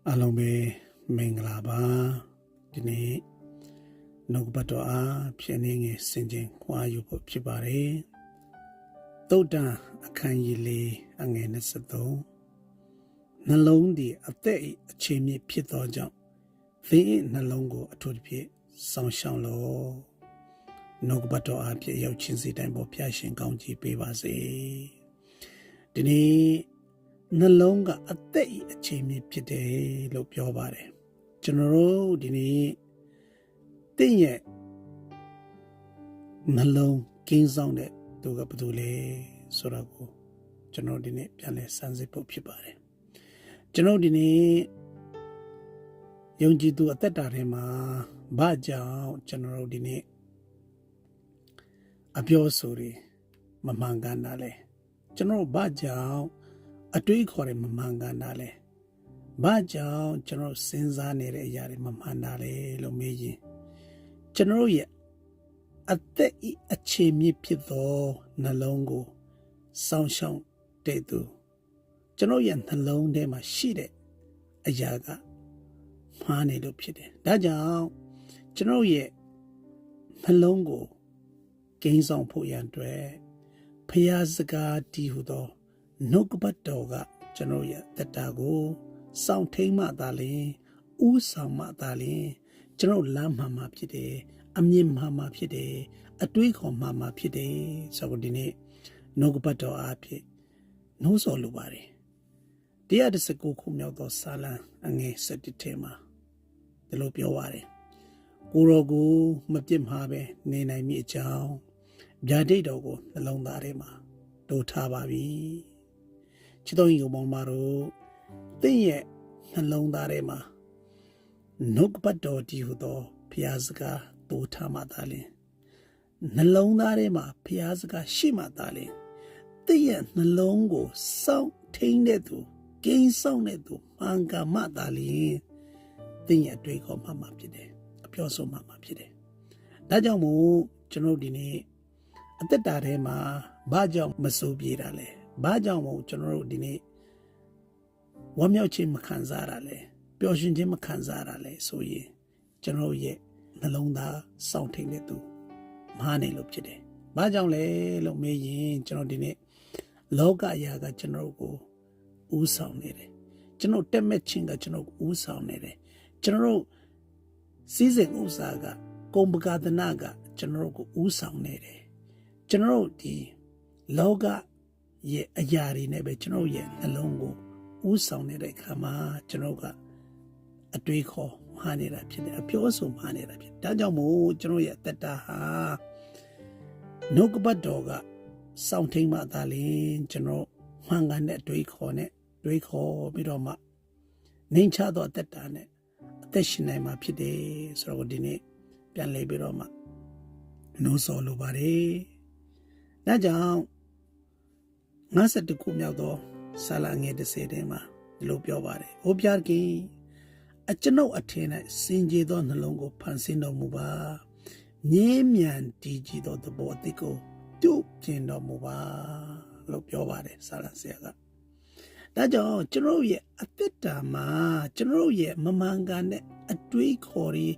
အားလုံးပဲမင်္ဂလာပါဒီနေ့နှုတ်ကပတ်တော်အားဖြည့်နေငယ်စင်ကြင်ခွာယူဖို့ဖြစ်ပါတယ်သုတ်တံအခန်းကြီး၄အငယ်23နှလုံးဒီအသက်အချိန်မြင့်ဖြစ်သောကြောင့်သင်၏နှလုံးကိုအထူးသဖြင့်စောင့်ရှောက်လော့နှုတ်ကပတ်တော်အားဖြင့်ရောက်ချင်းစီတိုင်းပေါ်ဖျားရှင်ကောင်းကြီးပေးပါစေဒီနေ့နှလုံးကအသက်အချိန်မြင့်ဖြစ်တယ်လို့ပြောပါတယ်ကျွန်တော်တို့ဒီနေ့တင့်ရဲ့နှလုံးကင်းဆောင်တဲ့သူကဘယ်သူလဲဆိုတော့ကိုကျွန်တော်ဒီနေ့ပြန်လဲစမ်းစစ်ဖို့ဖြစ်ပါတယ်ကျွန်တော်ဒီနေ့ယုံကြည်သူအသက်တာထဲမှာဘာကြောင့်ကျွန်တော်ဒီနေ့အပြောဆိုတွေမမှန်ကန်တာလဲကျွန်တော်ဘာကြောင့်အတွေးခေါ်တယ်မမှန်ကန်တာလဲဘာကြောင့်ကျွန်တော်စဉ်းစားနေတဲ့အရာတွေမမှန်တာလဲလို့မေးရင်ကျွန်တော်ရဲ့အသက်အချိန်မြင့်ဖြစ်သောနှလုံးကိုစောင့်ရှောက်တဲ့သူကျွန်တော်ရဲ့နှလုံးထဲမှာရှိတဲ့အရာကမှားနေလို့ဖြစ်တယ်ဒါကြောင့်ကျွန်တော်ရဲ့နှလုံးကိုဂိမ်းဆောင်ဖို့ရန်အတွက်ဖျားစကားတည်ဟူသောနှုတ်ကပတ်တော်ကကျွန်တော်ရဲ့သက်တာကိုစောင့်ထိန်မှသာလျှင်ဥဆောင်မှသာလျှင်ကျွန်တော်လမ်းမှန်မှဖြစ်တယ်အမြင်မှန်မှဖြစ်တယ်အတွေးခေါ်မှန်မှဖြစ်တယ်ဆိုတော့ဒီနေ့နှုတ်ကပတ်တော်အားဖြင့်နှိုးဆော်လိုပါတယ်119ခုမြောက်သောစာလံအငယ်7ထဲမှာဒီလိုပြောပါတယ်ကိုရောကိုမပြစ်မှာပဲနေနိုင်မည်အကြောင်းဗျာဒိတ်တော်ကိုနှလုံးသားထဲမှာတိုးထားပါပြီချစ်တော်ကြီးမောင်မတို့သင်ရဲ့နှလုံးသားထဲမှာနှုတ်ကပတ်တော်တည်ဟူသောဘုရားစကားတိုးထားမှသာလျှင်နှလုံးသားထဲမှာဘုရားစကားရှိမှသာလျှင်သင်ရဲ့နှလုံးကိုစောင့်ထိန်တဲ့သူဂိမ်းဆောင်တဲ့သူမှန်ကန်မှသာလျှင်သင်ရဲ့အတွေ့အခေါ်မှဖြစ်တယ်အပြောဆိုမှဖြစ်တယ်ဒါကြောင့်မို့ကျွန်တော်ဒီနေ့အသက်တာထဲမှာဘာကြောင့်မစိုးပြေတာလဲဘာကြောင့်မို့ကျွန်တော်တို့ဒီနေ့ဝမ်းမြောက်ခြင်းမခံစားရလဲပျော်ရွှင်ခြင်းမခံစားရလဲဆိုရင်ကျွန်တော်ရဲ့နှလုံးသားစောင့်ထိန်တဲ့သူမှားနေလို့ဖြစ်တယ်ဘာကြောင့်လဲလို့မေးရင်ကျွန်တော်ဒီနေ့လောကအရာကကျွန်တော်ကိုဥဆောင်နေတယ်ကျွန်တော်တက်မဲ့ခြင်းကကျွန်တော်ဥဆောင်နေတယ်ကျွန်တော်စီးစိမ်ဥစားကကုံပကာသနာကကျွန်တော်ကိုဥဆောင်နေတယ်ကျွန်တော်ဒီလောကရဲ့အရာတွေနဲ့ပဲကျွန်တော်ရဲ့နှလုံးကိုဥဆောင်နေတဲ့အခါမှာကျွန်တော်ကအတွေးခေါ်မှားနေတာဖြစ်တယ်အပြောဆိုမှားနေတာဖြစ်ဒါကြောင့်မို့ကျွန်တော်ရဲ့အသက်တာဟာနှုတ်ကပတ်တော်ကစောင့်ထိန်မှသာလျှင်ကျွန်တော်မှန်ကန်တဲ့အတွေးခေါ်နဲ့တွေးခေါ်ပြီးတော့မှနှိမ်ချသောအသက်တာနဲ့အသက်ရှင်နိုင်မှာဖြစ်တယ်ဆိုတော့ဒီနေ့ပြန်လဲပြီးတော့မှနှိုးဆော်လိုပါတယ်ဒါကြောင့်52ခုမြောက်သောစာလငယ်30ထဲမှာဒီလိုပြောပါတယ်။ဟောပြခင်အကျွန်ုပ်အထင်၌စင်ကြယ်သောနှလုံးကိုဖန်ဆင်းတော်မူပါ။ငြင်းမြန်တည်ကြည်သောသဘောအသစ်ကိုပြုပြင်တော်မူပါလို့ပြောပါတယ်စာလဆရာက။ဒါကြောင့်ကျွန်တော်ရဲ့အသက်တာမှာကျွန်တော်ရဲ့မမှန်ကန်တဲ့အတွေးခေါ်တွေ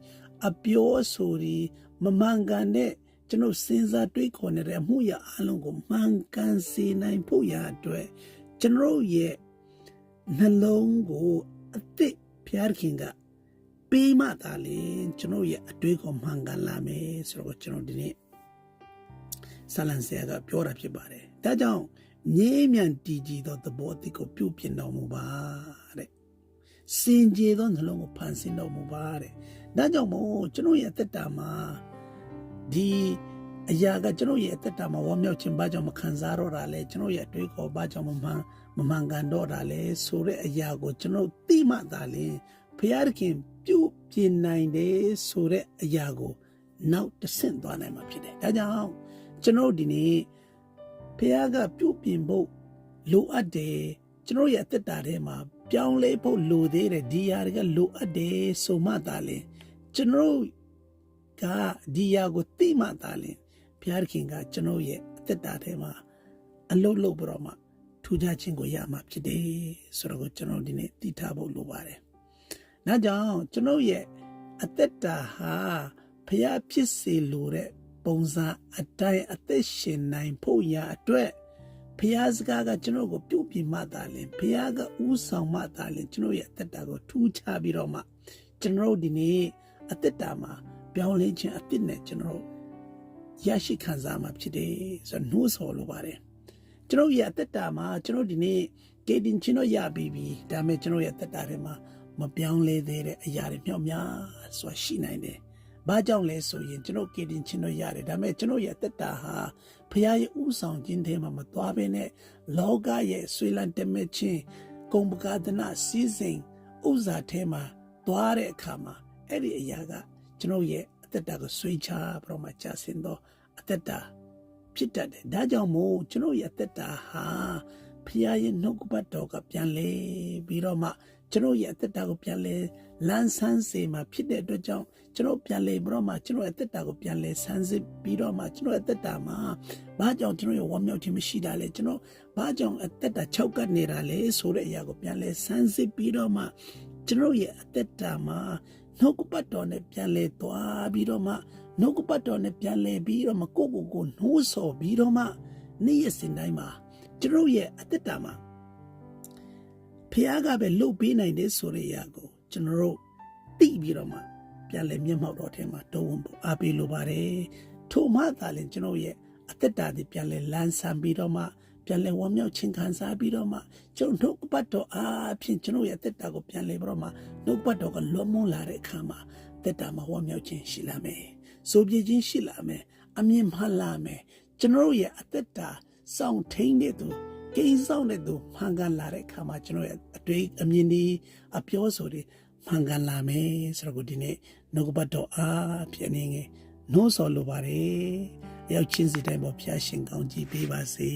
အပြောဆိုတွေမမှန်ကန်တဲ့ကျွန်တော်စဉ်းစားတွေးခေါ်နေတဲ့အမှုရာအလုံးကိုမှန်ကန်စေနိုင်ဖို့ရာအတွက်ကျွန်တော်ရဲ့နှလုံးကိုအသက်ဖျားခင်ကပေးမှသာလေကျွန်တော်ရဲ့အတွေးကိုမှန်ကန်လာမယ်ဆိုတော့ကျွန်တော်ဒီနေ့ဆလန်ဆရာကပြောတာဖြစ်ပါတယ်ဒါကြောင့်ငြိမ်းမြန်တည်ကြည်သောသဘောအသစ်ကိုပြုပြင်တော်မူပါတဲ့စင်ကြယ်သောနှလုံးကိုဖန်ဆင်းတော်မူပါတဲ့ဒါကြောင့်မို့ကျွန်တော်ရဲ့အသက်တာမှာဒီအရာကကျွန်တော်ရဲ့အသက်တာမှာဝမ်းမြောက်ခြင်းဘာကြောင့်မခံစားတော့တာလဲကျွန်တော်ရဲ့အတွေးခေါ်ဘာကြောင့်မမှန်ကန်တော့တာလဲဆိုတဲ့အရာကိုကျွန်တော်သိမှသာလျှင်ဘုရားခင်ပြုပြင်နိုင်တယ်ဆိုတဲ့အရာကိုနောက်တဆင့်သွားနိုင်မှာဖြစ်တယ်ဒါကြောင့်ကျွန်တော်ဒီနေ့ဘုရားကပြုပြင်ဖို့လိုအပ်တယ်ကျွန်တော်ရဲ့အသက်တာထဲမှာပြောင်းလဲဖို့လိုသေးတယ်ဒီအရာတွေကလိုအပ်တယ်ဆိုမှသာလျှင်ကျွန်တော်ကဒီအရာကိုသိမှသာလျှင်ဘုရားခင်ကကျွန်တော်ရဲ့အသက်တာထဲမှာအလုပ်လုပ်ပြီးတော့မှထူးခြားခြင်းကိုရမှာဖြစ်တယ်ဆိုတော့ကျွန်တော်ဒီနေ့သိထားဖို့လိုပါတယ် ဒါကြောင့်ကျွန်တော်ရဲ့အသက်တာဟာဖျားဖြစ်စေလိုတဲ့ပုံစံအတိုင်းအသက်ရှင်နိုင်ဖို့ရအတွက်ဖျားစကားကကျွန်တော်ကိုပြုတ်ပြမှသာလင်ဖျားကဥဆောင်မှသာလင်ကျွန်တော်ရဲ့အသက်တာကိုထူးခြားပြီးတော့မှကျွန်တော်ဒီနေ့အသက်တာမှာပြောင်းလဲခြင်းအဖြစ်နဲ့ကျွန်တော်ရရှိခံစားမှာဖြစ်တယ်ဆိုတော့နှိုးဆော်လိုပါတယ်ကျွန်တော်ရဲ့အသက်တာမှာကျွန်တော်ဒီနေ့ကေတင်ချင်းတော့ရပြီးပြီဒါပေမဲ့ကျွန်တော်ရဲ့အသက်တာထဲမှာမပြောင်းလဲသေးတဲ့အရာတွေမြောက်များဆိုတာရှိနိုင်တယ်။ဘာကြောင့်လဲဆိုရင်ကျွန်တော်ကေတင်ချင်းတော့ရတယ်ဒါပေမဲ့ကျွန်တော်ရဲ့အသက်တာဟာဖခင်ရဲ့ဥဆောင်ခြင်းထဲမှာမသွားဘဲနဲ့လောကရဲ့ဆွေလန်းတမဲ့ခြင်းဂုဏ်ပကာဒနာစီးစိမ်ဥစ္စာထဲမှာသွားတဲ့အခါမှာအဲ့ဒီအရာကကျွန်တော်ရဲ့အသက်တာကိုဆွေးချပြီးတော့မှကြာဆင်းတော့အသက်တာဖြစ်တတ်တယ်။ဒါကြောင့်မို့ကျွန်တော်ရဲ့အသက်တာဟာဖခင်ရဲ့နှုတ်ကပတ်တော်ကပြန်လဲပြီးတော့မှကျွန်တော်ရဲ့အသက်တာကိုပြန်လဲလန်းဆန်းစေမှာဖြစ်တဲ့အတွက်ကြောင့်ကျွန်တော်ပြန်လဲပြီးတော့မှကျွန်တော်ရဲ့အသက်တာကိုပြန်လဲဆန်းစစ်ပြီးတော့မှကျွန်တော်ရဲ့အသက်တာမှာဘာကြောင့်ကျွန်တော်ရဲ့ဝမ်းမြောက်ခြင်းမရှိတာလဲကျွန်တော်ဘာကြောင့်အသက်တာ၆ကပ်နေတာလဲဆိုတဲ့အရာကိုပြန်လဲဆန်းစစ်ပြီးတော့မှကျွန်တော်ရဲ့အသက်တာမှာနှုတ်ကပတ်တော်နဲ့ပြန်လဲသွားပြီးတော့မှနှုတ်ကပတ်တော်နဲ့ပြန်လဲပြီးတော့မှကိုနှိုးဆော်ပြီးတော့မှနေ့ရက်စဉ်တိုင်းမှာကျွန်တော်ရဲ့အသက်တာမှာဖခင်ကပဲလှုပ်ပေးနိုင်တယ်ဆိုတဲ့အရာကိုကျွန်တော်တို့သိပြီးတော့မှပြန်လဲမျက်မှောက်တော်ထဲမှာတုံးဝန်းအားပေးလိုပါတယ်ထို့မှသာလျှင်ကျွန်တော်ရဲ့အသက်တာတွေပြန်လဲလန်းဆန်းပြီးတော့မှပြန်လဲဝမ်းမြောက်ခြင်းခံစားပြီးတော့မှကျွန်တော်နှုတ်ပတ်တော်အားဖြင့်ကျွန်တော်ရဲ့အသက်တာကိုပြန်လဲပြီးတော့မှနှုတ်ပတ်တော်ကလွတ်မွန်းလာတဲ့အခါမှာသက်တာမှာဝမ်းမြောက်ခြင်းရှိလာမယ်ဆိုပြခြင်းရှိလာမယ်အမြင်မှန်လာမယ်ကျွန်တော်ရဲ့အသက်တာစောင့်ထိန်တဲ့သူကိန်းဆောင်တဲ့သူမှန်ကန်လာတဲ့အခါမှာကျွန်တော်ရဲ့အတွေ့အမြင်ဒီအပြောဆိုတွေမှန်ကန်လာမယ်ဆိုတော့ဒီနေ့နှုတ်ပတ်တော်အားဖြင့်နေငယ်နှိုးဆော်လိုပါတယ်ရောက်ချင်းစီတိုင်းပေါ်ဖျားရှင်ကောင်းကြီးပေးပါစေ